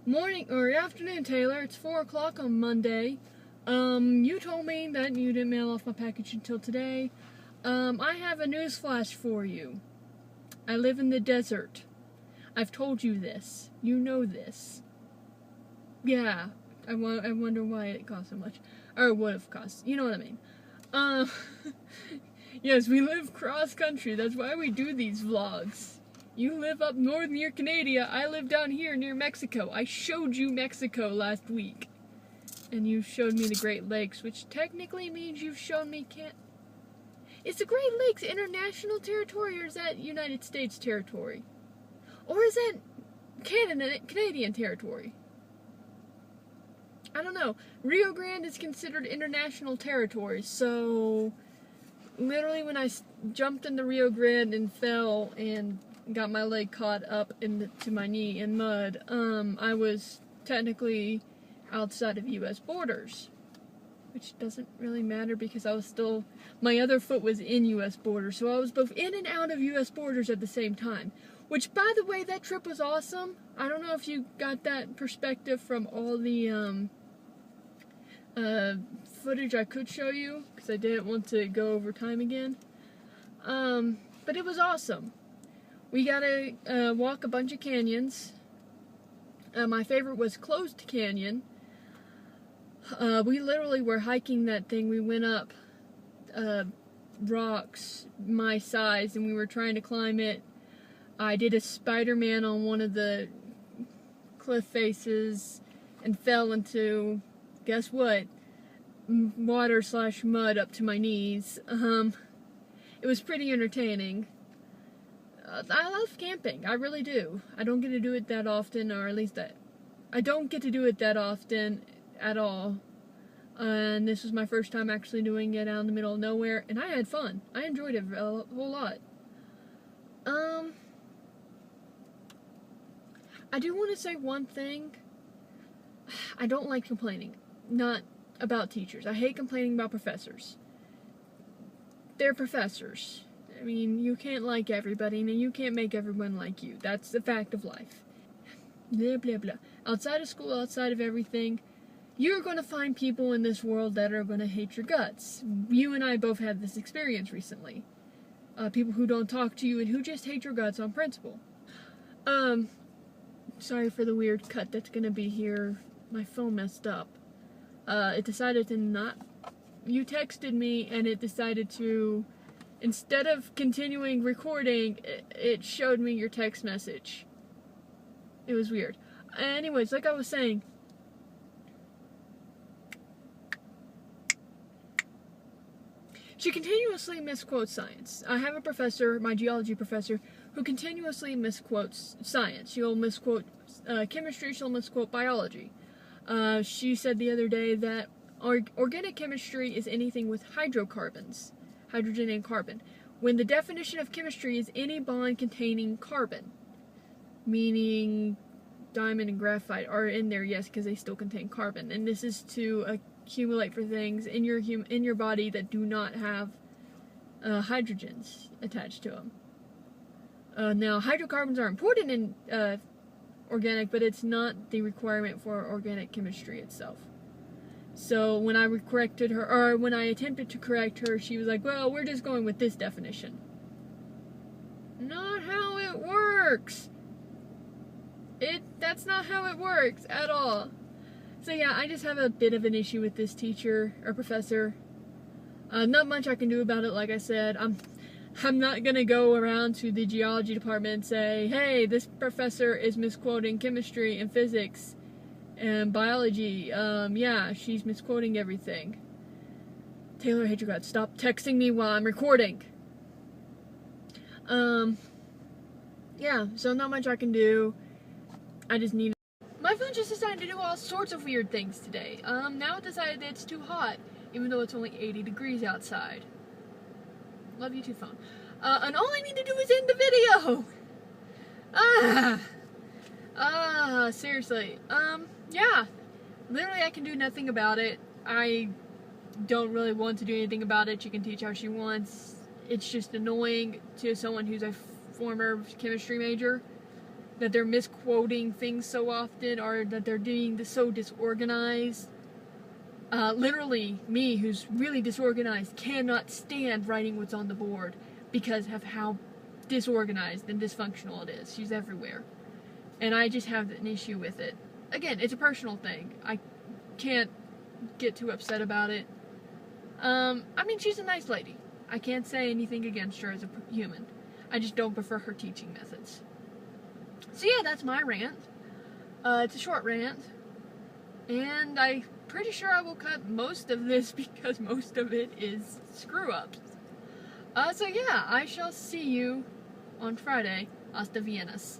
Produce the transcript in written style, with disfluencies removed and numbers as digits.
Morning or afternoon, Taylor. It's 4 o'clock on Monday. You told me that you didn't mail off my package until today. I have a news flash for you. I live in the desert. I've told you this. You know this. Yeah. I wonder why it cost so much. Or would have cost. You know what I mean. Yes, we live cross country. That's why we do these vlogs. You live up north near Canada. I live down here near Mexico. I showed you Mexico last week. And you showed me the Great Lakes, which technically means you've shown me Is the Great Lakes international territory, or is that United States territory? Or is that Canadian territory? I don't know. Rio Grande is considered international territory, so literally when I jumped in the Rio Grande and fell and got my leg caught up to my knee in mud, I was technically outside of U.S. borders, which doesn't really matter because I was still, my other foot was in U.S. borders, so I was both in and out of U.S. borders at the same time, which, by the way, that trip was awesome. I don't know if you got that perspective from all the footage I could show you, because I didn't want to go over time again, but it was awesome. We got to walk a bunch of canyons. My favorite was Closed Canyon. We literally were hiking that thing. We went up rocks my size, and we were trying to climb it. I did a Spider-Man on one of the cliff faces and fell into, guess what, water/mud up to my knees. It was pretty entertaining. I love camping. I really do. I don't get to do it that often, or at least I don't get to do it that often at all. And this was my first time actually doing it out in the middle of nowhere, and I had fun. I enjoyed it a whole lot. I do want to say one thing. I don't like complaining. Not about teachers. I hate complaining about professors. They're professors. I mean, you can't like everybody, and you can't make everyone like you. That's the fact of life. Blah, blah, blah. Outside of school, outside of everything, you're going to find people in this world that are going to hate your guts. You and I both had this experience recently. People who don't talk to you and who just hate your guts on principle. Sorry for the weird cut that's going to be here. My phone messed up. It decided to not... You texted me, and it decided to... Instead of continuing recording, it showed me your text message. It was weird. Anyways, like I was saying, she continuously misquotes science. I have a professor, my geology professor, who continuously misquotes science. She'll misquote chemistry, she'll misquote biology. She said the other day that organic chemistry is anything with hydrocarbons. Hydrogen and carbon, when the definition of chemistry is any bond containing carbon, meaning diamond and graphite are in there, yes, because they still contain carbon, and this is to accumulate for things in your body that do not have hydrogens attached to them. Now, hydrocarbons are important in organic, but it's not the requirement for organic chemistry itself. So when I corrected her, or when I attempted to correct her, she was like, well, we're just going with this definition. Not how it works. That's not how it works at all. So yeah, I just have a bit of an issue with this teacher, or professor. Not much I can do about it, like I said. I'm not going to go around to the geology department and say, hey, this professor is misquoting chemistry and physics and biology. Yeah, she's misquoting everything. Taylor, I hate your guts. Stop texting me while I'm recording. Yeah, so not much I can do. I just need... My phone just decided to do all sorts of weird things today. Now it decided that it's too hot, even though it's only 80 degrees outside. Love you too, phone. And all I need to do is end the video! Seriously. Yeah. Literally, I can do nothing about it. I don't really want to do anything about it. She can teach how she wants. It's just annoying to someone who's a former chemistry major. that they're misquoting things so often, or that they're doing this so disorganized. Literally, me, who's really disorganized, cannot stand writing what's on the board because of how disorganized and dysfunctional it is. She's everywhere. And I just have an issue with it. Again, it's a personal thing. I can't get too upset about it. I mean, she's a nice lady. I can't say anything against her as a human. I just don't prefer her teaching methods. So yeah, that's my rant. It's a short rant. And I'm pretty sure I will cut most of this because most of it is screw-ups. So yeah, I shall see you on Friday. Hasta Viennas.